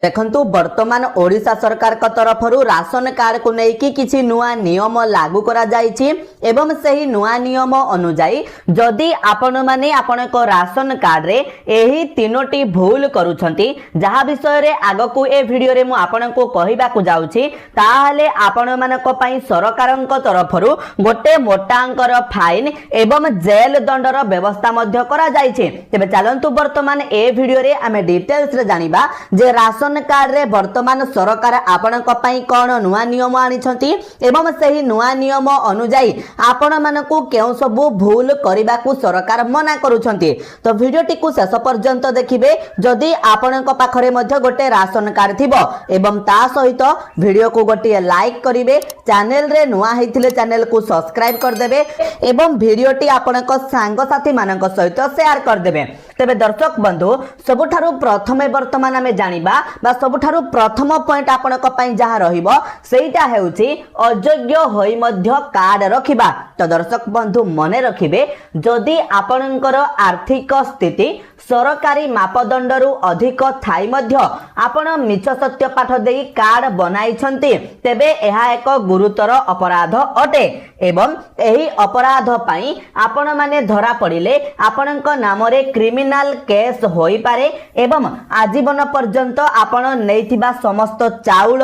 देखंतु वर्तमान ओडिशा सरकार का तरफ राशन कार्ड को लेकिन किसी नुआ नियम लागू करा जायछि एवं सही नुआ नियम अनुजाई जदि आपण माने आपण को राशन कार्ड रे एही तीनोटी भूल करूछंती जहा विषय रे आगो को ए वीडियो रे मु आपण को कहिबा को जाउछि ताहाले आपण मानक पई सरकारक तरफरु गोटे मोटांकर फाइन एवं जेल दंडर व्यवस्था मध्य करा जायछि। तेबे चलंतु वर्तमान ए वीडियो रे आमे डिटेल्स रे जानिबा जे राशन कार्ड रे वर्तमान सरकार आपणक पई कोन नुआ नियम आनिछंती एवं सही नुआ नियम अनुजाई आपण मानकु केउ सब भूल करिबा को सरकार मना करूछंती। तो वीडियो टिकु शेष पर्यंत देखिबे जदि आपणक पाखरे मध्य गोटे राशन कार्ड थिबो एवं ता सहित वीडियो को गोटे लाइक करिवे चैनल रे नुआ हेतिले चैनल को सब्सक्राइब कर देबे एवं वीडियो टी आपणक सांग साथी मानक सहित शेयर कर देबे। तेबे दर्शक बंधु सबुठारु प्रथमे वर्तमान आमे जानिबा बा सबुठारु प्रथम पॉइंट आपणक पई जहा रहिबो सेटा हेउची अयोग्य होई मध्य कार्ड रखिबा। तो दर्शक बंधु मने रखिबे जदि आपणकर आर्थिक स्थिति सरकारी मापदंडरू अधिक थाई मध्य आपण मिछ सत्य पाठ देई कार्ड बनाइछंती तेबे एहा एक गुरुतर अपराध अटे एवं एही अपराध पई आपण माने धरा पड़िले आपणक नाम रे क्रिमिनल केस होई पारे एवं आजीवन पर्यंत आपण नैथिबा समस्त चाउल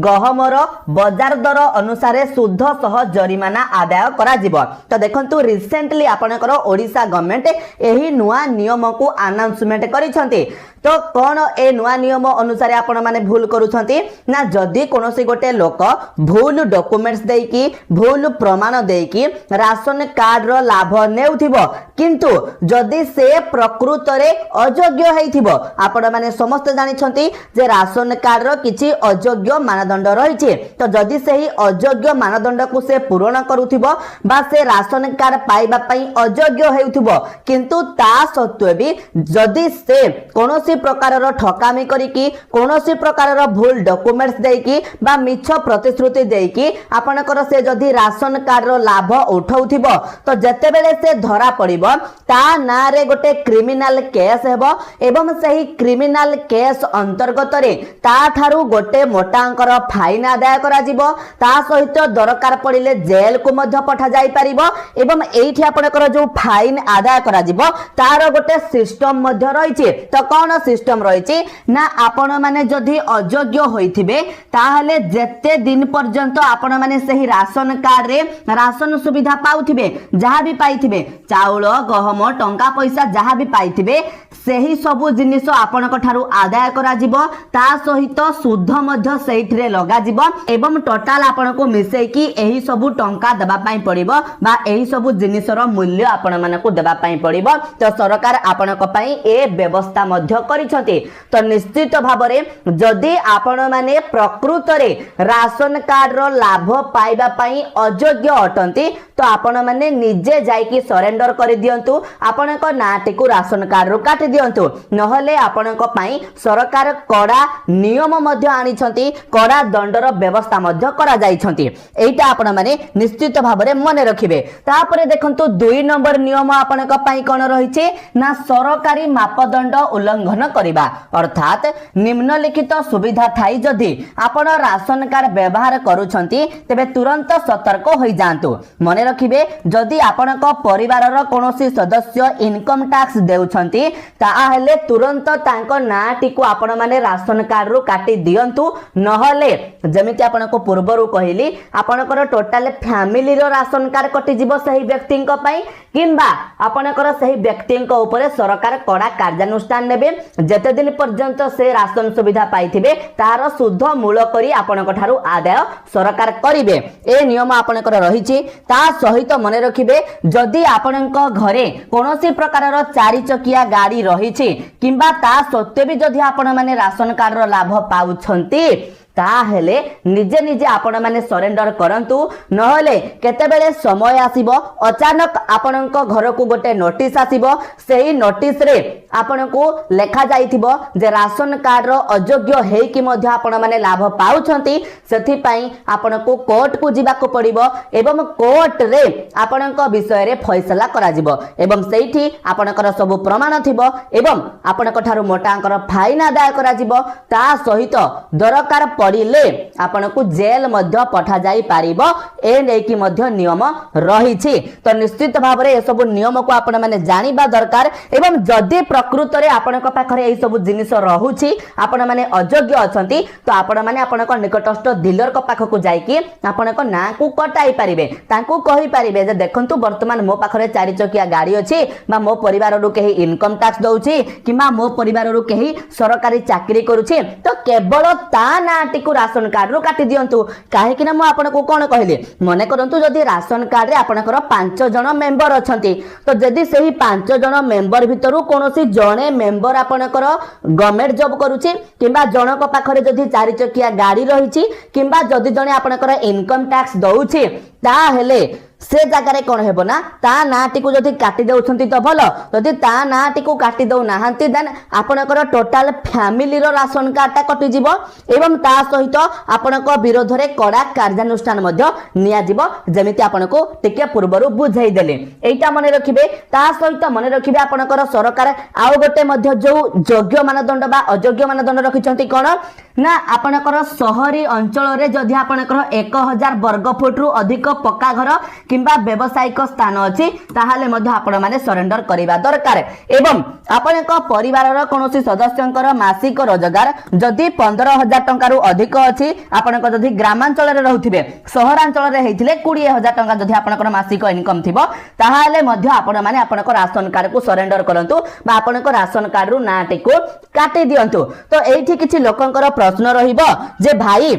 गहमर बाजार दर अनुसार शुद्ध सह जरिमाना आदाय करा जिवो। तो देखंतु रिसेंटली आपणकर ओडिशा गवर्नमेंट एही नुआ नियम को अनाउंसमेंट करिसंती। तो कौन ए नुआ नियम अनुसार आपण माने भूल करूछंती ना जदि कोनोसी गोटे लोक भूल डॉक्यूमेंट्स देकी भूल प्रमाण देकी राशन कार्ड रो लाभ नेउथिबो किंतु जदि से प्रकृत रे अयोग्य हेइथिबो आपण माने समस्त जानिछंती जे राशन कार्ड रो किछि अयोग्य मानदंड रहिछि। तो जदि सेही अयोग्य मानदंड को से पूर्ण करूथिबो बा से राशन कार्ड पाइबा पई अयोग्य हेउथिबो किंतु ता सत्वे भी जदि से कोनोसी प्रकार ठकामी करिकी कोनोसी प्रकार भूल डॉक्यूमेंट्स देकी बा मिछ प्रतिश्रुति देकी आपनकर से जदि राशन कार्ड रो लाभ उठाउथिबो तो जते बेले से धरा पड़िबो ता ना रे गोटे क्रिमिनल केस हेबो एवं सही क्रिमिनल केस अंतर्गत रे ता थारु गोटे मोटांकर फाइन आदाय करा जिवो ता सहित दरकार पड़िले जेल को मध्य पठा जाई परिबो एवं एठी आपनकर जो फाइन आदाय करा जिवो तार गोटे सिस्टम मध्य रहिछि। तो कोन सिस्टम रहिछि ना आपण माने जदि अयोग्य होइथिबे ताहले जेते दिन पर्यंत आपण माने सही राशन कार्ड रे राशन सुविधा पाउथिबे जहा भी पाइथिबे चाउल गहम टंका पैसा जहा भी पाइथिबे सेही सबु जिनिस आपणक ठारू आदाय करा जिवो ता सहित शुद्ध मध्य सेहिथरे लगा जिवो एवं टोटल आपणको मिसेई की एही सबु टंका देबा पई पड़िबो बा एही सबु जिनिसर मूल्य आपण मानकु देबा पई पड़िबो। तो सरकार आपणक पई ए व्यवस्था मध्य करिसंती। तो निश्चित भाबरे जदि आपण माने प्रकृत रे राशन कार्ड रो लाभ पाइबा पई अयोग्य अटंती तो आपण माने निजे जाईकी सरेंडर करि दियंतु आपणक नाटी को राशन कार्ड रो काटि दियंतु नहले आपणक पई सरकार कड़ा नियम मध्य आनिछंती कड़ा दंडर व्यवस्था मध्य करा जाइछंती। एटा आपण माने निश्चित भाबरे मने रखिबे। तापरे देखंतु 2 नंबर नियम आपणक पई कोन रहिছে ना सरकारी मापदंड उल्लंघन करिबा अर्थात निम्नलिखित सुविधा थाई जदि आपण राशन कार्ड व्यवहार करूछंती तेबे तुरंत सतर्क होई जांतु। मने रखिबे जदि आपणक परिवारर कोनोसी सदस्य इनकम टैक्स देउछंती ताहेले तुरंत तांको नाटी को आपण माने राशन कार्ड रो काटी दियंतु नहले जेमिति आपणको पूर्वरु कहिली आपणकर टोटल फैमिली रो राशन कार्ड कटि जिवो सही व्यक्ति को पई किंबा आपणकर सही व्यक्ति को ऊपर सरकार कड़ा कार्यानुष्ठान नेबे जते दिन पर्यंत से राशन सुविधा पाइथिबे तार शुद्ध मूल करी आपणक ठारू आदाय सरकार करिवे। ए नियम आपणकर रहिछि ता सहित मने रखिबे जदि आपणक घरे कोनोसी प्रकारर 4 चकिया गाड़ी रहिछि किंबा ता सत्वे भी जदि आपण माने राशन कार्ड रो लाभ पाउछंती ताहेले निजे निजे आपण माने सरेंडर करंतु नहले केतेबेले समय आसीबो अचानक आपणक घर को गोटे नोटिस आसीबो सेही नोटिस रे आपणको लेखा जाइथिबो जे राशन कार्ड रो अयोग्य हे कि मध्ये आपण माने लाभ पाउछंती सेथि पई आपणको कोर्ट को जिबा को पड़िबो एवं कोर्ट रे आपणक विषय रे फैसला करा जिवो एवं सेठी आपणकर सब प्रमाण थिबो एवं आपणक थारु मोटांकर फाइन आदाय करा जिवो ता सहित दरकार पड़िले आपणको जेल मध्ये पठा जाई पारिबो ए नै कि मध्ये नियम रहिछि तो निश्चित भाव रे ए सब नियम को आपण माने जानिबा दरकार एवं जदि प्रकृत रे आपणक पाखरे ए सब जिनिस रहुछि आपण माने अयोग्य अछंती तो आपण माने आपणक निकटस्थ डीलर को पाख को जाई कि आपणक ना को कटाई पारिबे तांको कहि पारिबे जे देखंतु वर्तमान मो पाखरे 4 चकिया गाड़ी अछि बा मो परिवार रो केही इनकम टैक्स दउछि किमा मो परिवार रो केही सरकारी चाकरी करूछि तो केवल ता नाटी को राशन कार्ड रो काटी दियंतु काहे कि ना मो आपनको कोन कहले मने करंतु जदि राशन कार्ड रे आपनकर 5 जण मेंबर अछंती तो जदि सेही 5 जण मेंबर भितरु कोनोसी जणे मेंबर आपनकर गवर्नमेंट जॉब करूछि किबा जणक पाखरे जदि 4 चकिया गाड़ी रहिछि किबा जदि जणे आपनकर इनकम टैक्स दउछि ता हेले से जगह रे कोन हेबो ना ता नाटी को जदि काटी देउछंती तो भलो जदि ता नाटी को काटी दउ नाहंती देन आपनकर टोटल फैमिली रो राशन कार्ड ता कटि जिवो एवं ता सहित आपनक विरोध रे कड़ा कार्यानुष्ठान मध्ये निया जिवो जेमिति आपनको टिके पूर्वरु बुझाई देले एटा मने रखिबे ता सहित मने रखिबे आपनकर सरकार आउ गोटे मध्ये जो योग्य मानदंड बा अयोग्य मानदंड रखिछंती कोन ना आपनकर शहरी अंचल रे जदि आपनकर 1000 वर्ग फुट रु अधिक पक्का घर किंबा व्यवसायिक स्थान अछि ताहाले मध्ये आपण माने सरेंडर करिबा दरकार एवं आपनक परिवार रो कोनोसी सदस्यंकर मासिक रोजगार जदि 15000 टंका रु अधिक अछि आपनक जदि ग्रामांचल रे रहउथिबे शहरांचल रे हेथिले 20000 टंका जदि आपनकर मासिक इनकम थिबो ताहाले मध्ये आपण माने आपनक राशन कार्ड को सरेंडर करंतु बा आपनक राशन कार्ड रु नाटी को काटी दियंतु तो एठी किछि लोकंकर प्रश्न रहिबो जे भाई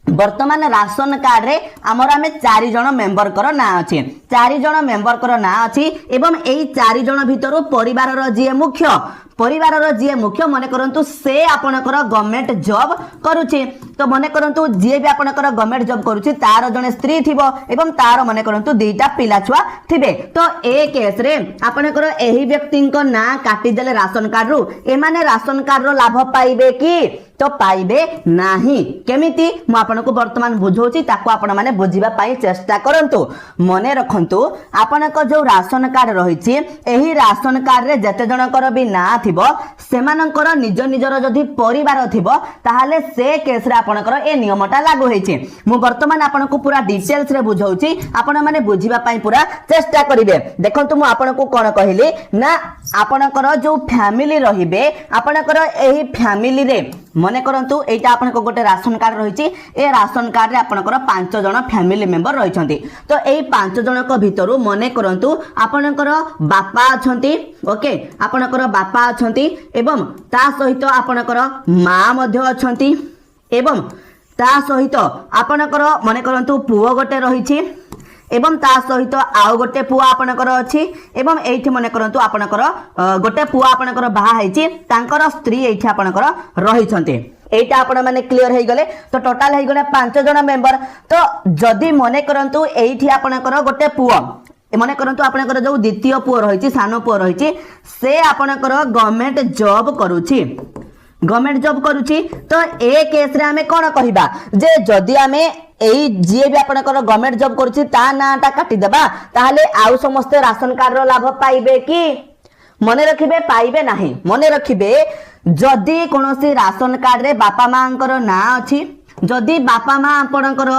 वर्तमान राशन कार्ड रे हमर आमे 4 जण मेंबर कर ना अछि 4 जण मेंबर कर ना अछि एवं एई 4 जण भितरु परिवार रो जे मुख्य परिवार रो जे मुख्य मने करंतु से आपनकर गवर्नमेंट जॉब करूछि तो मने करंतु जे भी आपनकर गवर्नमेंट जॉब करूछि तार जने स्त्री थिबो एवं तार मने करंतु दुईटा पिला छुआ थिबे तो ए केस रे आपनकर एही व्यक्ति को ना काटी देले राशन कार्ड रु ए माने राशन कार्ड रो लाभ पाइबे कि तो पाइबे नाही केमिति मु आपनको वर्तमान बुझौछि ताको आपण माने बुझिबा पई चेष्टा करंतु मने रखंतु आपनक जो राशन कार्ड रहिछि एही राशन कार्ड रे जते जनकर भी ना थिबो सेमानकर निज निजर जदि परिवार थिबो ताहाले से केस रे आपनकर ए नियमटा लागू होइछि मु वर्तमान आपनको पूरा डिटेल्स रे बुझौछि आपण माने बुझिबा पई पूरा चेष्टा करिवे देखंतु मु आपनको कोन कहिली ना आपनकर जो फैमिली रहिबे आपनकर एही फैमिली रे मने करंतु एटा आपनको गोटे राशन कार्ड रहिछि ए राशन कार्ड रे आपनकर 5 जण फैमिली मेंबर रहिछंती तो एई 5 जण को भितरु मने करंतु आपनकर बापा अछंती ओके आपनकर बापा अछंती एवं ता सहित आपनकर मां मध्ये अछंती एवं ता सहित आपनकर मने करंतु पुओ गोटे रहिछि एवं ता सहित आउ गोटे पुआ आपनकर अछि एवं एठी मने करंतु आपनकर गोटे पुआ आपनकर बाहा हैछि तांकर स्त्री एठी आपनकर रहिछंती एटा आपण माने क्लियर हे गले तो टोटल हे गले 5 जण मेंबर तो जदी मने करंतु एठी आपनकर गोटे पुआ मने करंतु आपनकर जो द्वितीय पुआ रहिछि सानो पुआ रहिछि से आपनकर गवर्नमेंट जॉब करूछि गवर्नमेंट जॉब करूछि तो ए केस रे हमें कोन कहिबा जे जदी हमें एई जे भी आपनकर गवर्नमेंट जॉब करूछि ता नाटा काटी देबा ताहाले आउ समस्त राशन कार्ड रो लाभ पाइबे कि मने रखिबे पाइबे नाही मने रखिबे जदी कोनोसी राशन कार्ड रे बापा मांकर ना अछि जदी बापा मां आपनकर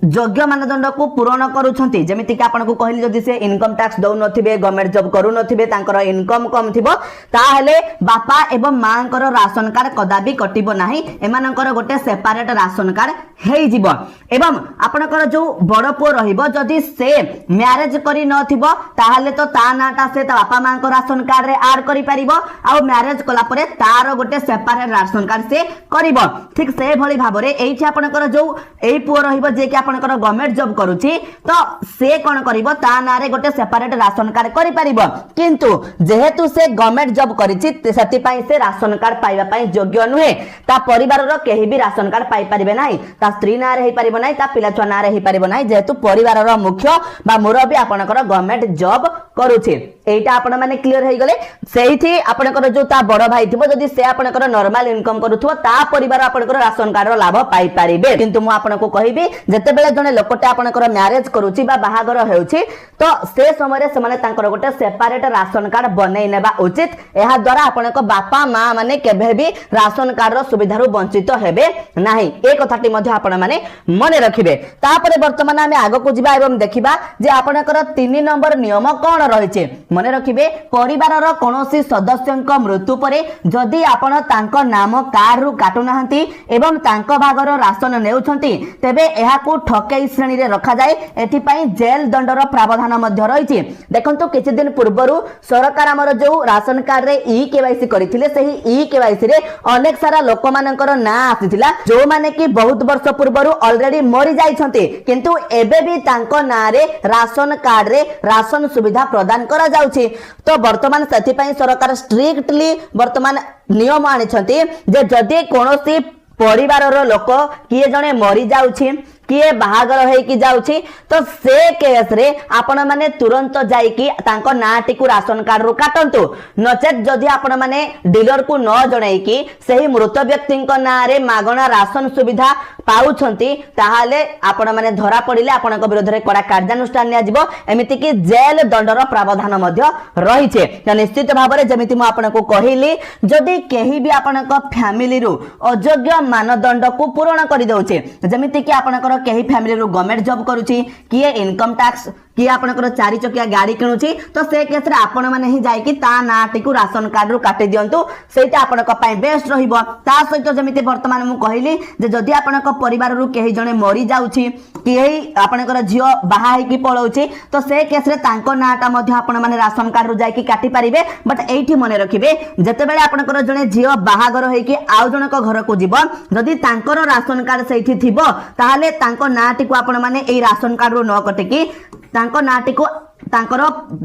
योग्य मानदंड को पूर्ण करूछंती जेमिति कि आपन को कहली जदी से इनकम टैक्स दउ नथिबे गवर्नमेंट जॉब करू नथिबे तांकर इनकम कम थिबो ताहले बापा एवं मांकर राशन कार्ड कदाबी कटिबो नाही एमानकर गोटे सेपरेट राशन कार्ड हेई जिवो एवं आपनकर जो बड़ पुओ रहिबो जदी से मैरिज करी नथिबो ताहले तो ता नाटा से ता बापा मांकर राशन कार्ड रे ऐड करि परिबो आ मैरिज कला परे तार गोटे सेपरेट राशन कार्ड से करिवो ठीक से भली भाबरे एठी आपनकर जो एई पुओ रहिबो जे कि आपनकर गवर्नमेंट जॉब करूची तो से कोन करिवो ता ना रे गोटे सेपरेट राशन कार्ड करि परिबो किंतु जेहेतु से गवर्नमेंट जॉब करिची सेति पई से राशन कार्ड पाइबा पई योग्य नुहे ता परिवार रो केही भी राशन कार्ड पाई परिबे नाही ता स्त्री ना रे हे परिबो नाही ता पिला छुआ ना रे हे परिबो नाही जेहेतु परिवार रो मुख्य बा मुरबी आपनकर गवर्नमेंट जॉब करूची एटा आपण माने क्लियर हे गले सेहिथि आपनकर जो ता बड़ भाई थिबो जदी से आपनकर नॉर्मल इनकम करूथबो ता परिवार आपनकर राशन कार्ड रो लाभ पाई परिबे किंतु मु आपनको कहिबी जते बेले जने लोकटे आपनकर मैरिज करूची बा बाहागर हेउची तो से समय रे से माने तांकर गोटे सेपरेट राशन कार्ड बनै नेबा उचित एहा द्वारा आपनको बापा मां माने केबे भी राशन कार्ड रो सुविधा रो वंचित हेबे नाही ए कथाटी मध्ये आपण माने मने रखिबे तापरे वर्तमान आमे आगो को जिबा एवं देखिबा जे आपनकर 3 नंबर नियम कोन रहिचे मने रखिबे परिवार रो कोनोसी सदस्यक मृत्यु परे जदी आपण तांको नाम कार्ड रु काटु नाहंती एवं तांको भागर राशन नेउछंती तेबे एहा को ठकेई श्रेणी रे रखा जाय एथि पई जेल दंडर प्रावधान मध्ये रहिचे देखंतु किछि दिन पूर्वरु सरकार हमर जो राशन कार्ड रे ई केवाईसी करिथिले सही ई केवाईसी रे अनेक सारा लोक मानकर ना आसीथिला जो माने कि बहुत वर्ष पूर्वरु ऑलरेडी मरि जाइछंती किंतु एबे भी तांको ना रे राशन कार्ड रे राशन सुविधा प्रदान करा जाउछि तो वर्तमान सेति पई सरकार स्ट्रिक्टली वर्तमान नियम आनिछंती जे जदी कोनोसी परिवार रो लोक किए जणे मरि जाउछि किए बाहागर है कि जाउछि तो से केस रे आपण माने तुरंत जाई कि तांको नाटी को राशन कार्ड रु काटंतु नचेत जदि आपण माने डीलर को न जणाई कि सही मृत व्यक्ति को ना रे मागणा राशन सुविधा पाउछंती ताहाले आपण माने धरा पडिले आपण को विरोध रे कड़ा कार्यानुष्ठान निया जिवो एमिति कि जेल दंडर प्रावधान मध्य रहिछे त निश्चित भाव रे जेमिति म आपण को कहिली जदि केही भी आपण को फैमिली रु अयोग्य मानदंड को पूर्ण करि दउछे जेमिति कि आपण को केही फैमिली रु गवर्नमेंट जॉब करूची किए इनकम टैक्स कि आपनकर 4 चकिया गाड़ी किणुची तो से केस रे आपण माने ही जाई कि ता नाटी को राशन कार्ड रु काटि दियंतु सेटा आपनक पई बेस्ट रहिबो ता सहित जेमिति वर्तमान मु कहिली जे जदि आपनक परिवार रु केही जणे मरि जाउची कि एही आपनकर जियो बाहा है कि पळौची तो से केस रे तांको नाटा मध्ये आपण माने राशन कार्ड रु जाई कि काटि परिबे बट एठी मने रखिबे जते बेले आपनकर जणे जियो बाहागर होई कि आउ जणक घर को जीव जदि तांकर राशन कार्ड सेठी थिबो ताहाले तांको नाटी को आपण माने एही राशन कार्ड रु न कटे कि तांको नाटी को तांकर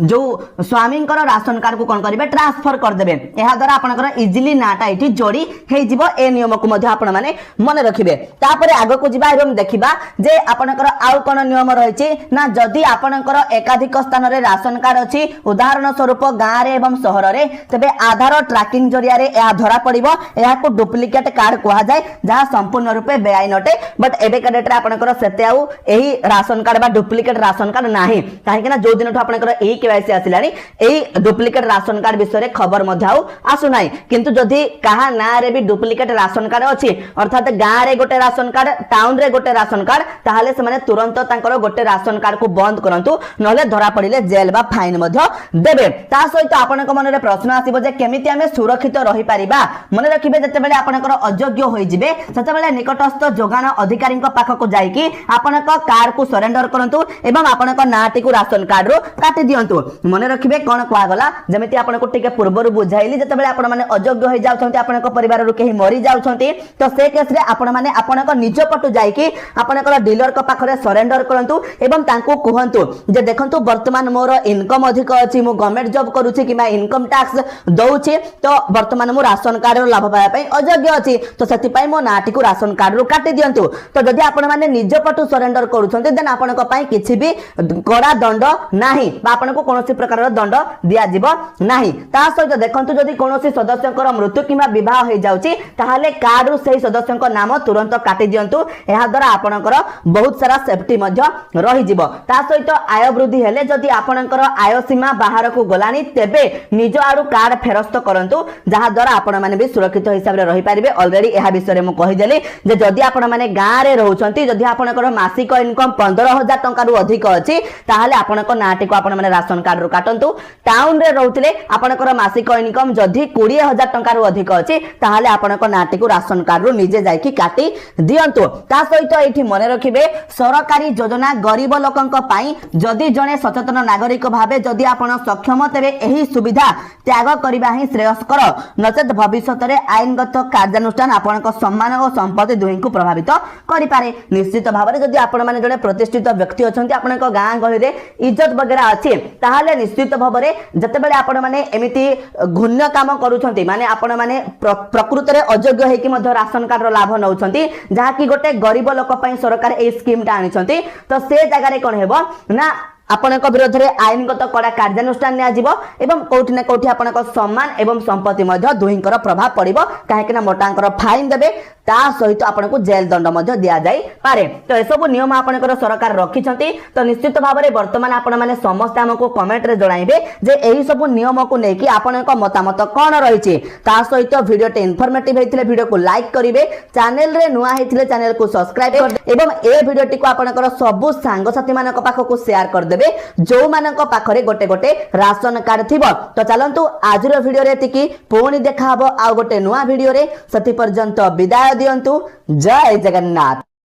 जो स्वामी राशन कार्ड को कौन करेंगे ट्रांसफर करदे यह द्वारा आपनकर इजिली नाटा ये जोड़ी हो ए नियम को आपण माने मन रखिबे तापरे आगो को जिबा एवं देखिबा जे आपनकर आउ कोन नियम रहिछि ना जदि आपनकर एकाधिक स्थान रे राशन कार्ड अछि उदाहरण स्वरूप गां रे एवं शहर रे तबे आधार ट्रैकिंग जरिया रे या धरा पड़िबो या को डुप्लीकेट कार्ड कहा जाय जहां संपूर्ण रूपे बेआईन अटे बट एबे का डेट रे आपनकर सेते आउ एही राशन कार्ड बा डुप्लीकेट राशन कार्ड नाही काहे कि ना जो दिन आपनकर एही केवाईसी आसिलानी एही डुप्लीकेट राशन कार्ड विषय रे खबर मध्ये आउ आसु नाही किंतु जदि कहा ना रे भी डुप्लीकेट राशन कार्ड अछि अर्थात गां रे गोटे राशन कार्ड टाउन रे गोटे राशन कार्ड ताहाले से माने तुरंत तांकर गोटे राशन कार्ड को बंद करंतु नले धरा पड़िले जेल बा फाइन मध्ये देबे ता सहित आपनक मन रे प्रश्न आसीबो जे केमिति हमें सुरक्षित रहि परिबा मन रखिबे जते बेले आपनकर अयोग्य होई जिवे सेते बेले निकटस्थ जोगान अधिकारी पाख को जाई कि आपनक कार्ड को सरेंडर करंतु एवं आपनक नाटी को राशन कार्ड रो काटी दियंतु मन रखिबे कोन कोआ गला जेमिति आपनको टिके पूर्वरु बुझाइली जते बेले आपण माने अयोग्य होई जाउछंती आपनको परिवार रो केही मरि जाउछंती तो से केस रे आपण माने आपनको निज पटु जाई कि आपनकर डीलर को पाखरे सरेंडर करंतु एवं तांको कहंतु जे देखंतु वर्तमान मोर इनकम अधिक अछि मु गवर्नमेंट जॉब करूछि कि इनकम टैक्स दउछि तो वर्तमान मु राशन कार्ड रो लाभ पाया पई अयोग्य अछि तो सति पई मो नाटी को राशन कार्ड रो काटी दियंतु तो जदि आपण माने निज पटु सरेंडर करूछंती देन आपनको पई किछि भी कड़ा दंड नाही बा आपनको कोनोसी प्रकार दंड दिया जिवो नाही ता सहित देखंतु जदि कोनोसी सदस्यकर मृत्यु किबा विवाह होई जाउछि ताहाले कार्ड रु सेही सदस्यक नाम तुरंत काटी दियंतु एहा द्वारा आपनकर बहुत सारा सेफ्टी मध्य रहि जिवो ता सहित आय वृद्धि हेले जदि आपनकर आय सीमा बाहर को गलानी तेबे निज आरु कार्ड फेरस्त करंतु जहा द्वारा आपण माने भी सुरक्षित हिसाब रे रहि परिबे ऑलरेडी एहा विषय रे मु कहि देली जे जदि आपण माने गां रे रहउछंती जदि आपनकर मासिक इनकम 15000 टंका रु अधिक अछि ताहाले आपनकर नाटी नाटी को आपण माने राशन कार्ड रो काटंतु टाउन रे रहउतले आपनकर मासिक इनकम जदी 20000 टंका रो अधिक अछि ताहाले आपनकर नाटी को राशन कार्ड रो निजे जाई कि काटी दियंतु ता सहित एठी मने रखिबे सरकारी योजना गरीब लोकंक पई जदी जणे सचेतन नागरिक भाबे जदी आपण सक्षम तेबे एही सुविधा त्याग करबा ही श्रेयस्कर नचेत भविष्यत रे आईनगत कार्यानुष्ठान आपनक सम्मान और संपत्ति दुही को प्रभावित करि पारे निश्चित भाबरे जदी आपण माने जणे प्रतिष्ठित व्यक्ति अछंती आपनक गां गहरी रे इज्जत वगैरह अछि ताहाले निश्चित भाबरे जतेबेले आपण माने एमिति घुण्य काम करूछंती माने आपण माने प्रकृत रे अयोग्य हे कि मध्य राशन कार्ड रो लाभ नउछंती जहा कि गोटे गरीब लोक पई सरकार ए स्कीम ता आनिछंती तो से जगह रे कोन हेबो ना आपनक विरोध रे आईनगत कड़ा कार्यानुष्ठान निया जिवो एवं कोठी ना कोठी आपनक सम्मान एवं संपत्ति मध्य दुहिंकर प्रभाव पड़िबो काहे कि ना मोटांकर फाइन देबे ता सहित आपनक जेल दंड मध्य दिया जाई पारे तो ए सब नियम आपनकर सरकार रखिछंती तो निश्चित भाव रे वर्तमान आपण माने समस्त हमको कमेंट रे जणाइबे जे एही सब नियम को नेकी आपनक मतामत कोन रहिछि ता सहित वीडियो टे इन्फॉर्मेटिव हेतिले वीडियो को लाइक करिवे चैनल रे नुआ हेतिले चैनल को सब्सक्राइब कर एवं ए वीडियो टी को आपनकर सब सांग साथी मानक पाख को शेयर कर देबे जो मानक पाखरे गोटे गोटे राशन कार्ड थिबो तो चलंतु आजरो वीडियो रे तिकी पुणी देखा हबो आ गोटे नुआ वीडियो रे सती पर्यंत विदाय दियंतु जय जगन्नाथ।